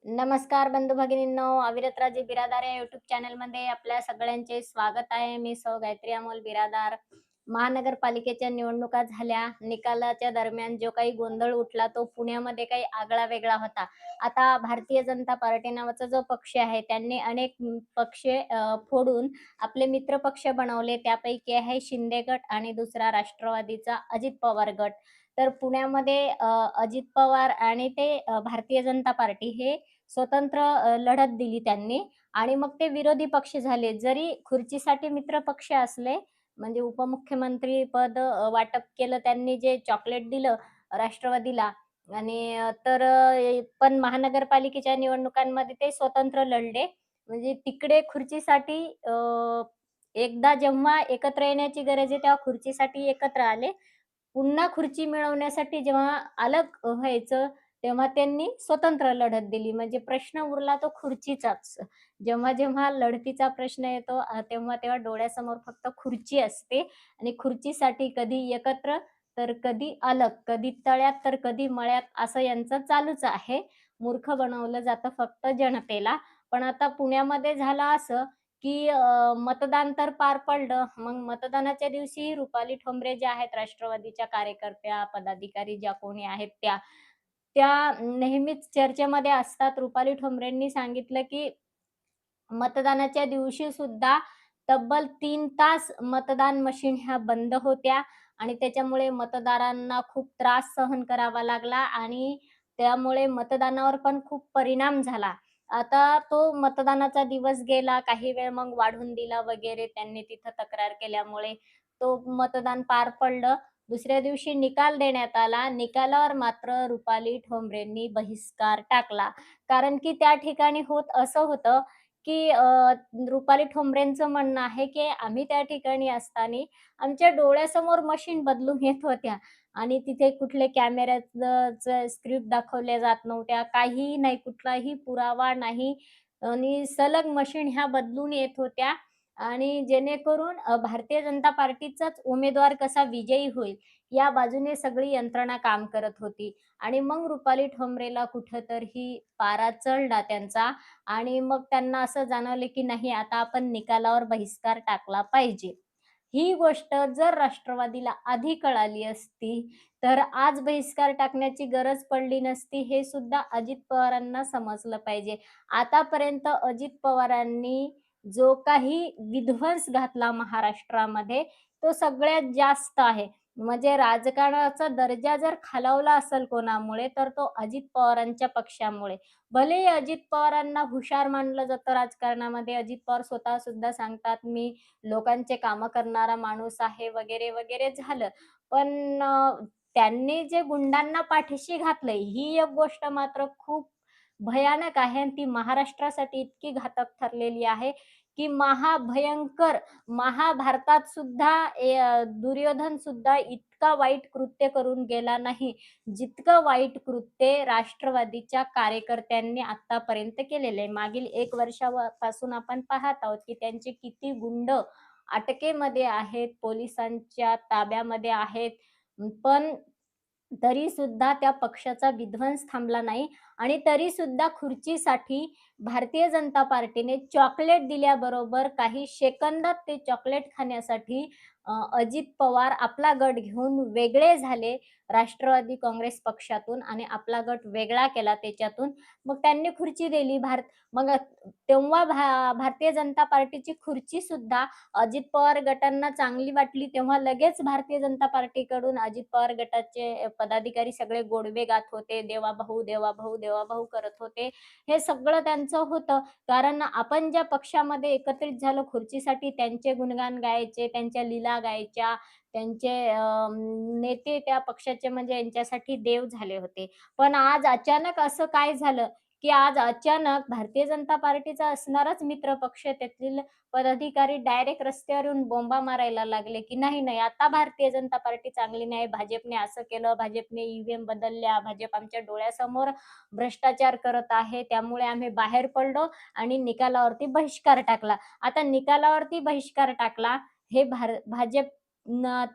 नमस्कार बंधू भगिनींनो, अविरत बिरादार या युट्यूब चॅनलमध्ये आपल्या सगळ्यांचे स्वागत आहे. मी सौ गायत्री अमोल बिरादार. महानगरपालिकेच्या निवडणुका झाल्या. निकालाच्या दरम्यान जो काही गोंधळ उठला तो पुण्यामध्ये काही आगळा वेगळा होता. आता भारतीय जनता पार्टी नावाचा जो पक्ष आहे त्यांनी अनेक पक्ष फोडून आपले मित्र पक्ष बनवले. त्यापैकी आहे शिंदे गट आणि दुसरा राष्ट्रवादीचा अजित पवार गट. तर पुण्यामध्ये अजित पवार आणि ते भारतीय जनता पार्टी हे स्वतंत्र लढत दिली त्यांनी आणि मग ते विरोधी पक्ष झाले. जरी खुर्चीसाठी मित्र पक्ष असले, म्हणजे उपमुख्यमंत्री पद वाटप केलं त्यांनी जे चॉकलेट दिलं राष्ट्रवादीला आणि पण महानगरपालिकेच्या निवडणुकांमध्ये ते स्वतंत्र लढले. म्हणजे तिकडे खुर्चीसाठी एकदा जेव्हा एकत्र येण्याची गरज आहे, तेव्हा खुर्चीसाठी एकत्र आले. पुन्हा खुर्ची मिळवण्यासाठी जेव्हा अलग व्हायचं, तेव्हा त्यांनी स्वतंत्र लढत दिली. म्हणजे प्रश्न उरला तो खुर्चीचाच. जेव्हा-जेव्हा लढतीचा प्रश्न येतो तेव्हा डोळ्यासमोर फक्त खुर्ची असते आणि खुर्चीसाठी कधी एकत्र, तर कधी अलग, कधी तळ्यात, तर कधी मळ्यात असं यांचं चालूच आहे. मूर्ख बनवलं जातं फक्त जनतेला. पण आता पुण्यामध्ये झालं असं, की मतदान तर पार पडलं. मग मतदानाच्या दिवशी रुपाली ठोंबरे ज्या आहेत राष्ट्रवादीच्या कार्यकर्त्या, पदाधिकारी ज्या कोणी आहेत त्या, त्या नेहमीच चर्चेमध्ये असतात. रुपाली ठोंबरेंनी सांगितलं, की मतदानाच्या दिवशी सुद्धा तब्बल 3 तास मतदान मशीन ह्या बंद होत्या आणि त्याच्यामुळे मतदारांना खूप त्रास सहन करावा लागला आणि त्यामुळे मतदानावर पण खूप परिणाम झाला. आता तो मतदानाचा दिवस गेला, काही वेळ मग वाढवून दिला वगैरे त्यांनी तिथं तक्रार केल्यामुळे. तो मतदान पार पडलं. दुसऱ्या दिवशी निकाल देण्यात आला. निकालावर मात्र रुपाली ठोंबरेंनी बहिष्कार टाकला. कारण की त्या ठिकाणी असं होतं, की रुपाली ठोंबरेंचं म्हणणं आहे, की आम्ही त्या ठिकाणी असताना आमच्या डोळ्यासमोर मशीन बदलून येत होत्या आणि तिथे कुठले कॅमेऱ्याचं स्क्रिप्ट दाखवल्या जात नव्हत्या. काहीही नाही, कुठलाही पुरावा नाही आणि सलग मशीन ह्या बदलून येत होत्या आणि जेणेकरून भारतीय जनता पार्टीचाच उमेदवार कसा विजयी होईल, या बाजूने सगळी यंत्रणा काम करत होती आणि मग रुपाली ठोंबरेला कुठेतरी पारा चढला त्यांचा आणि मग त्यांना असं जाणवलं, की नाही आता आपण निकालावर बहिष्कार टाकला पाहिजे. ही गोष्ट जर राष्ट्रवादीला आधी कळाली असती, तर आज बहिष्कार टाकण्याची गरज पडली नसती, हे सुद्धा अजित पवारांना समजलं पाहिजे. आतापर्यंत अजित पवारांनी जो काही विध्वंस घातला महाराष्ट्रामध्ये, तो सगळ्यात जास्त आहे. म्हणजे राजकारणाचा दर्जा जर खालावला असेल कोणामुळे, तर तो अजित पवारांच्या पक्षामुळे. भलेही अजित पवारांना हुशार मानलं जातं राजकारणामध्ये. अजित पवार स्वतः सुद्धा सांगतात, "मी लोकांचे कामं करणारा माणूस आहे," वगैरे, वगैरे झालं. पण त्यांनी जे गुंडांना पाठीशी घातलंय, ही एक गोष्ट मात्र खूप भयानक आहे आणि ती महाराष्ट्रासाठी इतकी घातक ठरलेली आहे, की महाभयंकर महाभारतात सुद्धा दुर्योधन सुद्धा इतका वाईट कृत्य करून गेला नाही, जितकं वाईट कृत्य राष्ट्रवादीच्या कार्यकर्त्यांनी आत्तापर्यंत केलेलं आहे. मागील 1 वर्षापासून आपण पाहत आहोत, की त्यांचे किती गुंड अटकेमध्ये आहेत, पोलिसांच्या ताब्यामध्ये आहेत. पण तरीसुद्धा त्या पक्षाचा विध्वंस थांबला नाही आणि तरीसुद्धा खुर्चीसाठी भारतीय जनता पार्टीने चॉकलेट दिल्याबरोबर काही सेकंदात ते चॉकलेट खाण्यासाठी अजित पवार आपला गट घेऊन वेगळे झाले राष्ट्रवादी काँग्रेस पक्षातून आणि आपला गट वेगळा केला त्याच्यातून. मग त्यांनी खुर्ची दिली. मग तेव्हा भारतीय जनता पार्टीची खुर्चीसुद्धा अजित पवार गटांना चांगली वाटली, तेव्हा लगेच भारतीय जनता पार्टीकडून अजित पवार गटाचे पदाधिकारी सगळे गोडवे गात होते. देवा भाऊ, देवा भाऊ, देवा भाऊ करत होते. हे सगळं त्यांचं होतं. कारण आपण ज्या पक्षामध्ये एकत्रित झालो खुर्चीसाठी त्यांचे गुणगान गायचे, त्यांच्या लीला गायच्या, त्यांचे नेते त्या पक्षाचे म्हणजे यांच्यासाठी देव झाले होते. पण आज अचानक असं काय झालं, की आज अचानक भारतीय जनता पार्टीचा असणाराच मित्र पक्ष त्यातील पदाधिकारी डायरेक्ट रस्त्यावर येऊन बोंबा मारायला लागले, की नाही, नाही आता भारतीय जनता पार्टी चांगली नाही. भाजपने असं केलं, भाजपने ईव्हीएम बदलल्या, भाजप आमच्या डोळ्यासमोर भ्रष्टाचार करत आहे. त्यामुळे आम्ही बाहेर पडलो आणि निकालावरती बहिष्कार टाकला. आता निकालावरती बहिष्कार टाकला हे भाजप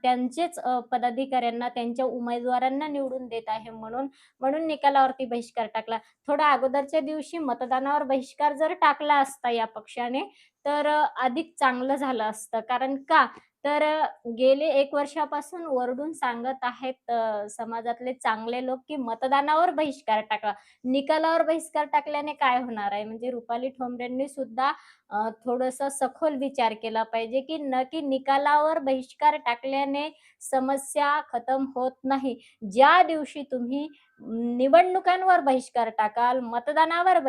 त्यांचेच पदाधिकाऱ्यांना, त्यांच्या उमेदवारांना निवडून देत आहे म्हणून म्हणून निकालावरती बहिष्कार टाकला. थोडा अगोदरच्या दिवशी मतदानावर बहिष्कार जर टाकला असता या पक्षाने, तर अधिक चांगलं झालं असतं. कारण का? तर गेले 1 वर्षापासून ओरडून सांगत आहेत समाजातले चांगले लोक, की मतदानावर बहिष्कार टाका. निकालावर बहिष्कार टाकल्याने काय होणार आहे? म्हणजे रुपाली ठोंबरेंनी सुद्धा थोडंसं सखोल विचार केला पाहिजे, की निकालावर बहिष्कार टाकल्याने समस्या खतम होत नाही. ज्या दिवशी तुम्ही निवडणुकांवर बहिष्कार टाकाल, मतदानावर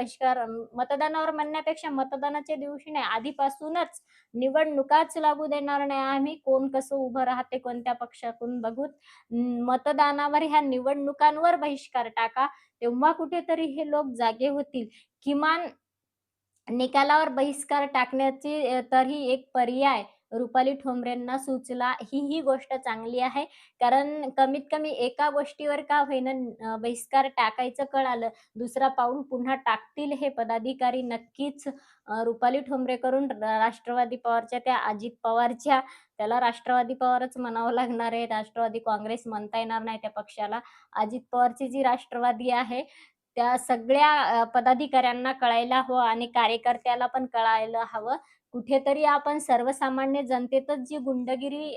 म्हणण्यापेक्षा मतदानाच्या दिवशी नाही, आधीपासूनच निवडणुकाच लागू देणार नाही आम्ही, कोण कसं उभं राहते, कोणत्या पक्षातून बघून मतदानावर ह्या निवडणुकांवर बहिष्कार टाका. तेव्हा कुठेतरी हे लोक जागे होतील. किमान निकालावर बहिष्कार टाकण्याची तरी एक पर्याय रुपाली ठोंबरेंना सुचला, ही गोष्ट चांगली आहे. कारण कमीत कमी एका गोष्टीवर का होईना बहिष्कार टाकायचं कळालं, दुसरा पाऊल पुन्हा टाकतील हे पदाधिकारी नक्कीच. रुपाली ठोंबरेकडून राष्ट्रवादी पवारच्या त्या अजित पवारच्या, त्याला राष्ट्रवादी पवारच म्हणावं लागणार आहे. राष्ट्रवादी काँग्रेस म्हणता येणार नाही त्या पक्षाला. अजित पवारची जी राष्ट्रवादी आहे, त्या सगळ्या पदाधिकाऱ्यांना कळायला हवं आणि कार्यकर्त्याला पण कळायला हवं. कुठेतरी आपण सर्वसामान्य जनतेतच जी गुंडगिरी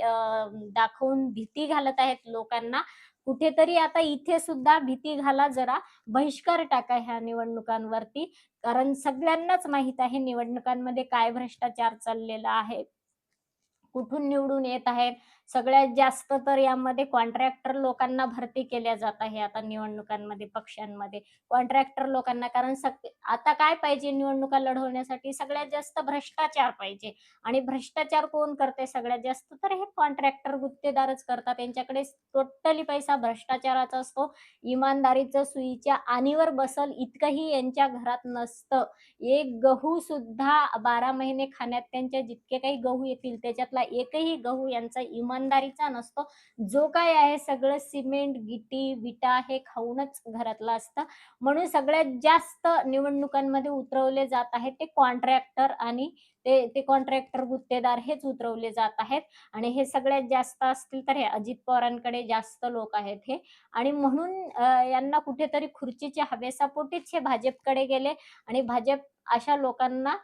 दाखवून भीती घालत आहेत लोकांना, कुठेतरी आता इथे सुद्धा भीती घाला जरा. बहिष्कार टाका ह्या निवडणुकांवरती. कारण सगळ्यांनाच माहीत आहे निवडणुकांमध्ये काय भ्रष्टाचार चाललेला आहे. कुठून निवडून येत आहेत. सगळ्यात जास्त तर यामध्ये कॉन्ट्रॅक्टर लोकांना भरती केल्या जात आहे आता निवडणुकांमध्ये, पक्षांमध्ये. कॉन्ट्रॅक्टर लोकांना कारण आता काय पाहिजे निवडणुका लढवण्यासाठी सगळ्यात जास्त भ्रष्टाचार पाहिजे आणि भ्रष्टाचार कोण करते सगळ्यात जास्त? तर हे कॉन्ट्रॅक्टर, गुत्तेदारच करतात. त्यांच्याकडे टोटली पैसा भ्रष्टाचाराचा असतो. इमानदारीचं सुईच्या आनीवर बसल इतकंही यांच्या घरात नसतं. एक गहू सुद्धा 12 महिने खाण्यात त्यांच्या जितके काही गहू येतील त्याच्यातला एकही गहू यांचा इमानदारीचा नसतो. जो काही आहे सगळं सिमेंट, विटा हे खाऊनच घरातलं असतं. म्हणून सगळ्यात जास्त निवडणुकांमध्ये उतरवले जात आहेत ते कॉन्ट्रॅक्टर आणि ते कॉन्ट्रॅक्टर, गुत्तेदार हेच उतरवले जात आहेत आणि हे सगळ्यात जास्त असतील तर हे अजित पवारांकडे जास्त लोक आहेत हे आणि म्हणून यांना कुठेतरी खुर्चीच्या हवेसापोटीच हे भाजपकडे गेले आणि भाजप अशा लोकांना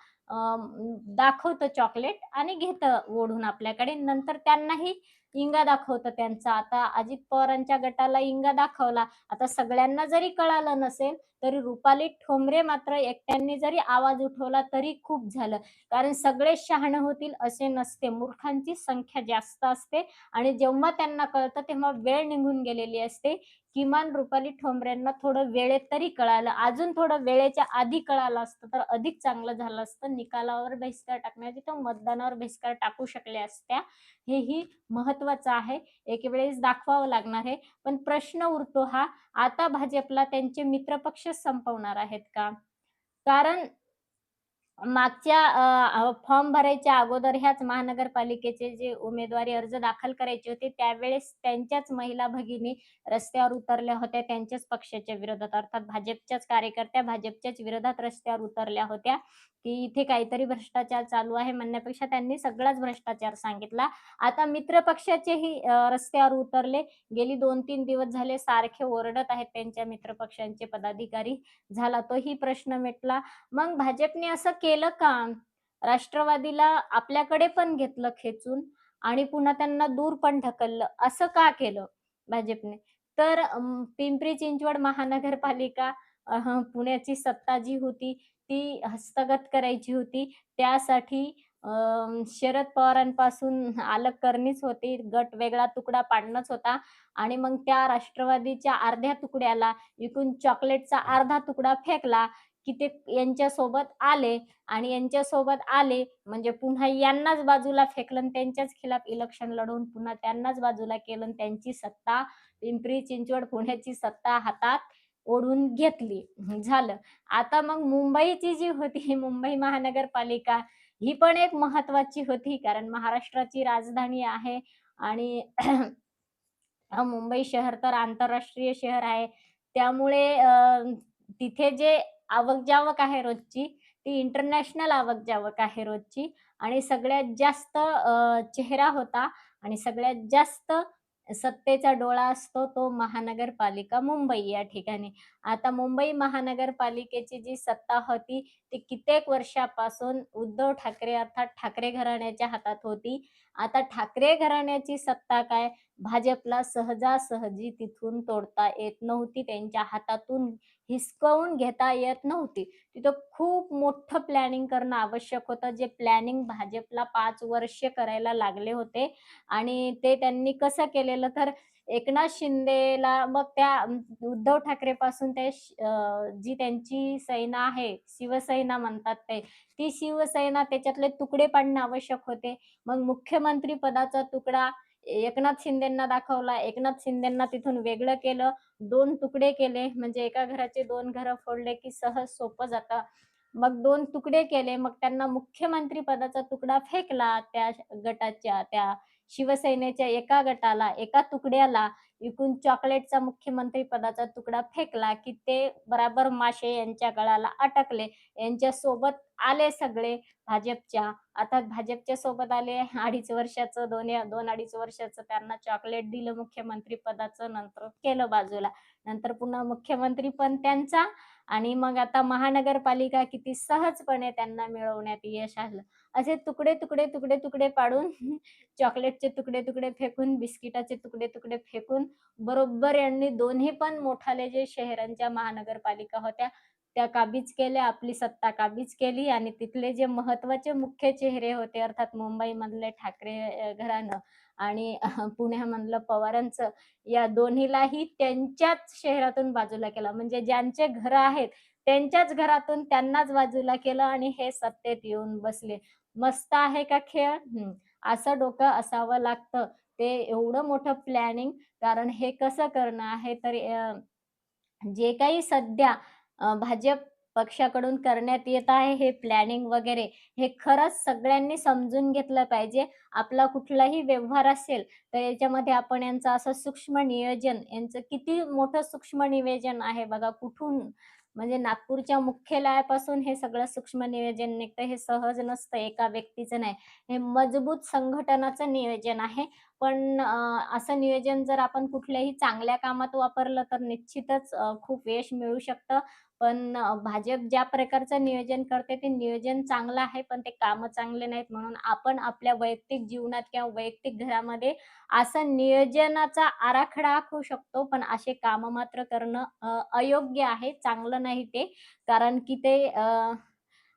दाखवतं चॉकलेट आणि घेतं ओढून आपल्याकडे. नंतर त्यांनाही इंगा दाखवतं त्यांचा. आता अजित पवारांच्या गटाला इंगा दाखवला. आता सगळ्यांना जरी कळालं नसेल, तरी रुपाली ठोंबरे मात्र एकट्यांनी जरी आवाज उठवला तरी खूप झालं. कारण सगळेच शहाणे होतील असे नसते. मूर्खांची संख्या जास्त असते आणि जेव्हा त्यांना कळतं तेव्हा वेळ निघून गेलेली असते. किमान रुपाली ठोंबरेंना थोडं वेळेत तरी कळालं. अजून थोडं वेळेच्या आधी कळालं असतं तर अधिक चांगलं झालं असतं. निकालावर बहिष्कार टाकण्याऐवजी तर मतदानावर बहिष्कार टाकू शकल्या असत्या. हेही महत्त्वाचं आहे. एकेवेळेस दाखवावं लागणार आहे. पण प्रश्न उरतो हा, आता भाजपला त्यांचे मित्रपक्ष संपवणार आहेत का? कारण मागच्या फॉर्म भरायच्या अगोदर ह्याच महानगरपालिकेचे जे उमेदवारी अर्ज दाखल करायचे होते, त्यावेळेस त्यांच्याच महिला भगिनी रस्त्यावर उतरल्या होत्या त्यांच्याच पक्षाच्या विरोधात. अर्थात भाजपच्याच कार्यकर्त्या भाजपच्याच विरोधात रस्त्यावर उतरल्या होत्या, की इथे काहीतरी भ्रष्टाचार चालू आहे म्हणण्यापेक्षा त्यांनी सगळाच भ्रष्टाचार सांगितला. आता मित्र पक्षाचेही रस्त्यावर उतरले. गेली 2-3 दिवस झाले सारखे ओरडत आहेत त्यांच्या मित्रपक्षांचे पदाधिकारी. झाला तोही प्रश्न मिटला. मग भाजपने असं केलं का? राष्ट्रवादीला आपल्याकडे पण घेतलं खेचून आणि पुन्हा त्यांना दूर पण ढकललं. असं का केलं भाजपने? तर पिंपरी-चिंचवड महानगरपालिका पुण्याची सत्ता जी होती, ती हस्तगत करायची होती. त्यासाठी शरद पवारांपासून अलग करणीच होती. गट वेगळा तुकडा पाडणंच होता आणि मग त्या राष्ट्रवादीच्या अर्ध्या तुकड्याला विकून चॉकलेटचा अर्धा तुकडा फेकला. की ते यांच्यासोबत आले आणि यांच्यासोबत आले म्हणजे पुन्हा यांनाच बाजूला फेकलं आणि त्यांच्याच खिलाफ इलेक्शन लढवून पुन्हा त्यांनाच बाजूला केलं आणि त्यांची सत्ता पिंपरी-चिंचवड, पुण्याची सत्ता हातात ओढून घेतली. झालं. आता मग मुंबईची जी होती मुंबई महानगरपालिका ही पण एक महत्त्वाची होती कारण महाराष्ट्राची राजधानी आहे आणि मुंबई शहर तर आंतरराष्ट्रीय शहर आहे. त्यामुळे तिथे जे आवक-जावक आहे रोजची, ती इंटरनॅशनल आवक-जावक आहे रोजची आणि सगळ्यात जास्त चेहरा होता आणि सगळ्यात जास्त सत्तेचा डोळा असतो तो महानगरपालिका मुंबई या ठिकाणी. आता मुंबई महानगरपालिकेची जी सत्ता होती, ती कित्येक वर्षापासून उद्धव ठाकरे अर्थात ठाकरे घराण्याच्या हातात होती. आता ठाकरे घराण्याची सत्ता काय भाजपला सहजासहजी तिथून तोडता येत नव्हती. त्यांच्या हातातून हिसकावून घेता येत नव्हती. तिथं खूप मोठं प्लॅनिंग करणं आवश्यक होतं. जे प्लॅनिंग भाजपला 5 वर्ष करायला लागले होते आणि ते त्यांनी कसं केलेलं तर एकनाथ शिंदेला मग त्या उद्धव ठाकरेपासून जी त्यांची सेना आहे, शिवसेना म्हणतात ते, ती शिवसेना त्याच्यातले तुकडे पाडणं आवश्यक होते. मग मुख्यमंत्री पदाचा तुकडा एकनाथ शिंदेंना दाखवला. एकनाथ शिंदेंना तिथून वेगळं केलं. 2 तुकडे केले म्हणजे एका घराचे 2 घरं फोडले की सहज सोपं जातं. मग 2 तुकडे केले. मग त्यांना मुख्यमंत्री पदाचा तुकडा फेकला त्या गटाच्या त्या शिवसेनेच्या एका गटाला, एका तुकड्याला विकून चॉकलेटचा मुख्यमंत्री पदाचा तुकडा फेकला, की ते बराबर माशे यांच्या गळाला अटकले. यांच्यासोबत आले सगळे भाजपच्या. आता भाजपच्या सोबत आले 2.5 वर्षाचं 2-2.5 वर्षाचं त्यांना चॉकलेट दिलं मुख्यमंत्री पदाचं, नंतर केलं बाजूला. नंतर पुन्हा मुख्यमंत्री पण त्यांचा आणि मग आता महानगरपालिका किती सहजपणे त्यांना मिळवण्यात यश आलं. असे तुकडे, तुकडे, तुकडे, तुकडे पाडून चॉकलेटचे तुकडे-तुकडे फेकून, बिस्किटाचे तुकडे-तुकडे फेकून बरोबर यांनी दोन्ही पण मोठाले जे शहरांच्या महानगरपालिका होत्या, त्या काबीज केल्या. आपली सत्ता काबीज केली आणि तिथले जे महत्त्वाचे मुख्य चेहरे होते अर्थात मुंबईमधले ठाकरे घराणं आणि पुण्यामधलं पवारांचं, या दोन्हीलाही त्यांच्याच शहरातून बाजूला केलं. म्हणजे ज्यांचे घरं आहेत, त्यांच्याच घरातून त्यांनाच बाजूला केलं आणि हे सत्तेत येऊन बसले. मस्त आहे का खेळ? असं डोकं असावं लागतं. ते एवढं मोठं प्लॅनिंग कारण हे कसं करणं आहे तर जे काही सध्या भाजप पक्षाकडून करण्यात येत आहे हे प्लॅनिंग वगैरे, हे खरंच सगळ्यांनी समजून घेतलं पाहिजे. आपला कुठलाही व्यवहार असेल, तर याच्यामध्ये आपण यांचं असं सूक्ष्म नियोजन, यांचं किती मोठं सूक्ष्म नियोजन आहे बघा. कुठून म्हणजे नागपूरच्या मुख्यालयापासून हे सगळं सूक्ष्म नियोजन निघतं. हे सहज नसतं, एका व्यक्तीचं नाही. हे मजबूत संघटनाचं नियोजन आहे. पण असं नियोजन जर आपण कुठल्याही चांगल्या कामात वापरलं तर निश्चितच खूप यश मिळू शकतं. पण भाजप ज्या प्रकारचं नियोजन करते ते नियोजन चांगलं आहे, पण ते कामं चांगले नाहीत. म्हणून आपण आपल्या वैयक्तिक जीवनात किंवा वैयक्तिक घरामध्ये असं नियोजनाचा आराखडा आखू शकतो, पण असे कामं मात्र करणं अयोग्य आहे, चांगलं नाही ते. कारण की ते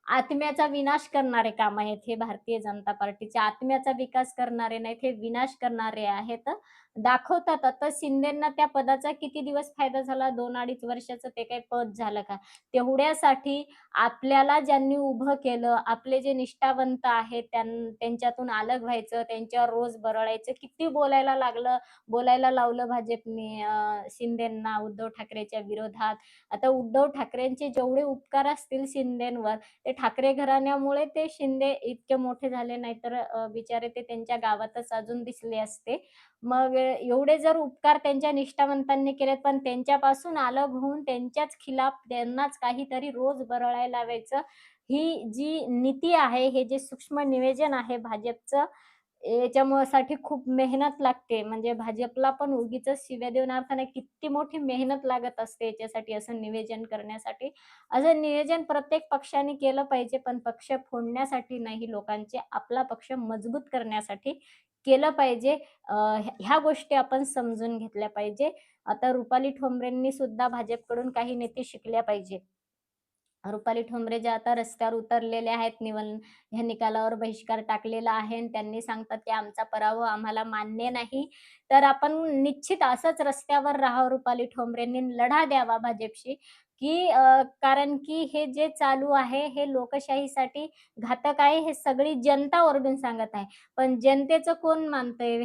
आत्म्याचा विनाश करणारे काम आहेत हे भारतीय जनता पार्टीचे. आत्म्याचा विकास करणारे नाहीत, हे विनाश करणारे आहेत. दाखवतात आता शिंदेंना त्या पदाचा किती दिवस फायदा झाला? 2-2.5 वर्षाचं ते काही पद झालं का? तेवढ्यासाठी आपल्याला ज्यांनी उभं केलं, आपले जे निष्ठावंत आहेत त्यांच्यातून अलग व्हायचं, त्यांच्यावर रोज बरळायचं. किती बोलायला लावलं भाजपने शिंदेंना उद्धव ठाकरेच्या विरोधात. आता उद्धव ठाकरेंचे जेवढे उपकार असतील शिंदेंवर, ते ठाकरे घराण्यामुळे ते शिंदे इतके मोठे झाले, नाहीतर बिचारे ते त्यांच्या गावातच अजून दिसले असते. मग एवढे जर उपकार त्यांच्या निष्ठावंतांनी केलेत, पण त्यांच्यापासून अलग होऊन त्यांच्याच खिलाफ त्यांनाच काहीतरी रोज बरळायला लावायचं, ही जी नीती आहे, हे जे सूक्ष्म नियोजन आहे भाजपचं, साठी खूप मेहनत लागते. म्हणजे भाजपला पण उगीचच शिव्या देऊन अर्थ नाही. किती मोठी मेहनत लागत असते याच्यासाठी, असं नियोजन करण्यासाठी. असं नियोजन प्रत्येक पक्षाने केलं पाहिजे, पण पक्ष फोडण्यासाठी नाही, लोकांचे आपला पक्ष मजबूत करण्यासाठी केलं पाहिजे. ह्या गोष्टी आपण समजून घेतल्या पाहिजे. आता रुपाली ठोंबरेंनी सुद्धा भाजपकडून काही नीती शिकल्या पाहिजे. रुपाली ठोंबरे ज्या आता रस्त्यावर उतरलेल्या आहेत, ह्या निकालावर बहिष्कार टाकलेला आहे आणि त्यांनी सांगतात, की आमचा पराभव आम्हाला मान्य नाही. तर आपण निश्चित असंच रस्त्यावर राहावं रुपाली ठोंबरेंनी, लढा द्यावा भाजपशी, की कारण की हे जे चालू आहे, हे लोकशाहीसाठी घातक आहे, हे सगळी जनता ओरडून सांगत आहे. पण जनतेचं कोण मानतंय?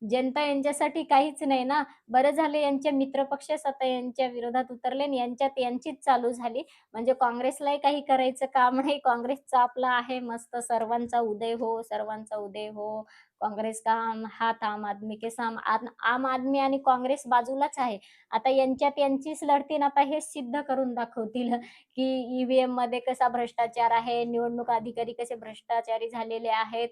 जनता यांच्यासाठी काहीच नाही ना. बरं झालं यांचे मित्रपक्ष स्वतः यांच्या विरोधात उतरले आणि यांच्यात यांचीच चालू झाली. म्हणजे काँग्रेसलाही काही करायचं काम नाही. काँग्रेसचं आपलं आहे मस्त सर्वांचा उदय हो, सर्वांचा उदय हो. काँग्रेस का हाथ आम आदमी के साम आम आदमी आणि काँग्रेस बाजूलाच आहे. आता यांच्यात यांचीच लढतीन आता हे सिद्ध करून दाखवतील, की ईव्हीएममध्ये कसा भ्रष्टाचार आहे, निवडणूक अधिकारी कसे भ्रष्टाचारी झालेले आहेत.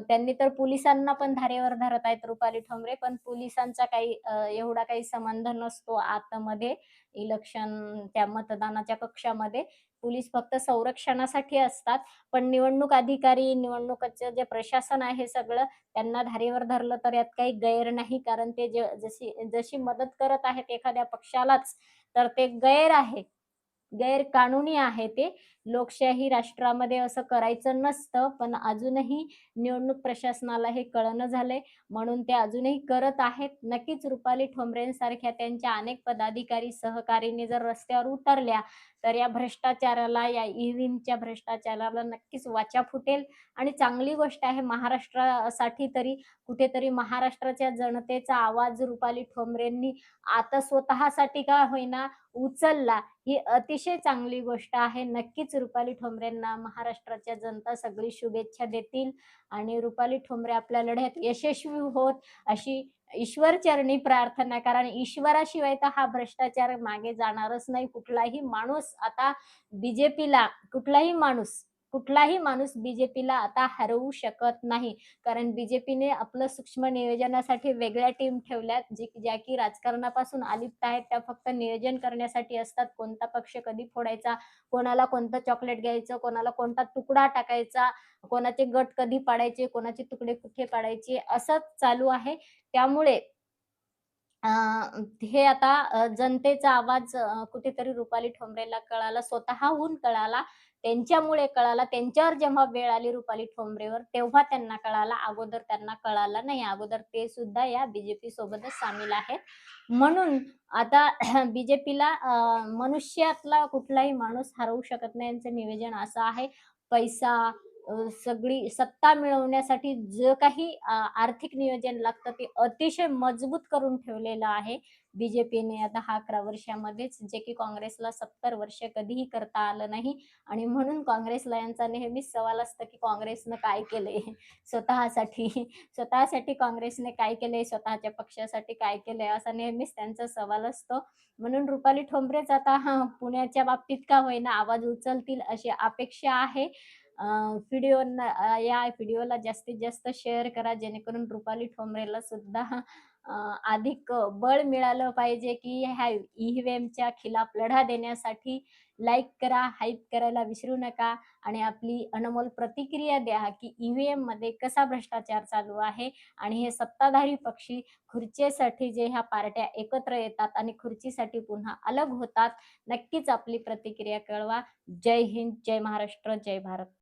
त्यांनी तर पोलिसांना पण धारेवर धरत आहेत रुपाली ठोंबरे, पण पोलिसांचा काही एवढा काही संबंध नसतो आतमध्ये इलेक्शन त्या मतदानाच्या कक्षामध्ये. पोलीस फक्त संरक्षणासाठी असतात. पण निवडणूक अधिकारी, निवडणुकीचं जे प्रशासन आहे सगळं, त्यांना धारेवर धरलं तर यात काही गैर नाही. कारण ते जशी जशी मदत करत आहेत एखाद्या पक्षालाच, तर ते गैर आहे. गैरकानूनी आहे ते. लोकशाही राष्ट्रामध्ये असं करायचं नसतं. पण अजूनही निवडणूक प्रशासनाला हे कळेना झालंय. म्हणून ते अजूनही करत आहेत. नक्कीच रुपाली ठोंबरेंसारख्या त्यांच्या अनेक पदाधिकारी, सहकारीणी जर रस्त्यावर उतरल्या, तर या भ्रष्टाचाराला, या ईव्हीएमच्या भ्रष्टाचाराला नक्कीच वाचा फुटेल आणि चांगली गोष्ट आहे महाराष्ट्रासाठी तरी. कुठेतरी महाराष्ट्राच्या जनतेचा आवाज रुपाली ठोंबरेंनी आता स्वतःसाठी का होईना उचलला. ही अतिशय चांगली गोष्ट आहे. नक्कीच रुपाली ठोंबरेंना महाराष्ट्राच्या जनता सगळी शुभेच्छा देतील आणि रुपाली ठोंबरे आपल्या लढ्यात यशस्वी होत अशी ईश्वरचरणी प्रार्थना. कारण ईश्वराशिवाय तर हा भ्रष्टाचार मागे जाणारच नाही. कुठलाही माणूस आता बीजेपीला कुठलाही माणूस बीजेपीला आता हरवू शकत नाही. कारण बीजेपीने आपलं सूक्ष्म नियोजनासाठी वेगळ्या टीम ठेवल्यात, ज्या की राजकारणापासून अलिप्त आहेत. त्या फक्त नियोजन करण्यासाठी असतात. कोणता पक्ष कधी फोडायचा, कोणाला कोणतं चॉकलेट घ्यायचं, कोणाला कोणता तुकडा टाकायचा, कोणाचे गट कधी पाडायचे, कोणाचे तुकडे कुठे पाडायचे, असंच चालू आहे. त्यामुळे अ, हे आता जनतेचा आवाज कुठेतरी रुपाली ठोंबरेला कळाला, स्वतःहून कळाला. त्यांच्यामुळे कळाला. त्यांच्यावर जेव्हा वेळ आली रुपाली ठोंबरेवर, तेव्हा त्यांना कळाला. अगोदर त्यांना कळाला नाही. अगोदर ते सुद्धा या बीजेपी सोबतच सामील आहेत. म्हणून आता बीजेपीला मनुष्यातला कुठलाही माणूस हरवू शकत नाही. यांचं नियोजन असं आहे. पैसा, सगळी सत्ता मिळवण्यासाठी जे काही आर्थिक नियोजन लागतं ते अतिशय मजबूत करून ठेवलेलं आहे बीजेपीने आता हा 11 वर्षामध्येच, जे की काँग्रेसला 70 वर्ष कधीही करता आलं नाही. आणि म्हणून काँग्रेसला यांचा नेहमीच सवाल असतं, की काँग्रेसनं काय केलंय स्वतःसाठी? स्वतःसाठी काँग्रेसने काय केलंय? स्वतःच्या पक्षासाठी काय केलंय? असा नेहमीच त्यांचा सवाल असतो. म्हणून रुपाली ठोंबरेच आता पुण्याच्या बाबतीत का होईना आवाज उचलतील अशी अपेक्षा आहे. या व्हिडिओला जास्तीत जास्त शेअर करा, जेणेकरून रुपाली ठोंबरेला सुद्धा अधिक बळ मिळालं पाहिजे, की ह्या ईव्हीएमच्या खिलाफ लढा देण्यासाठी. लाईक करा, हाईप करायला विसरू नका आणि आपली अनमोल प्रतिक्रिया द्या, की ईव्हीएममध्ये कसा भ्रष्टाचार चालू आहे आणि हे सत्ताधारी पक्षी खुर्चीसाठी जे ह्या पार्ट्या एकत्र येतात आणि खुर्चीसाठी पुन्हा अलग होतात. नक्कीच आपली प्रतिक्रिया कळवा. जय हिंद, जय महाराष्ट्र, जय भारत.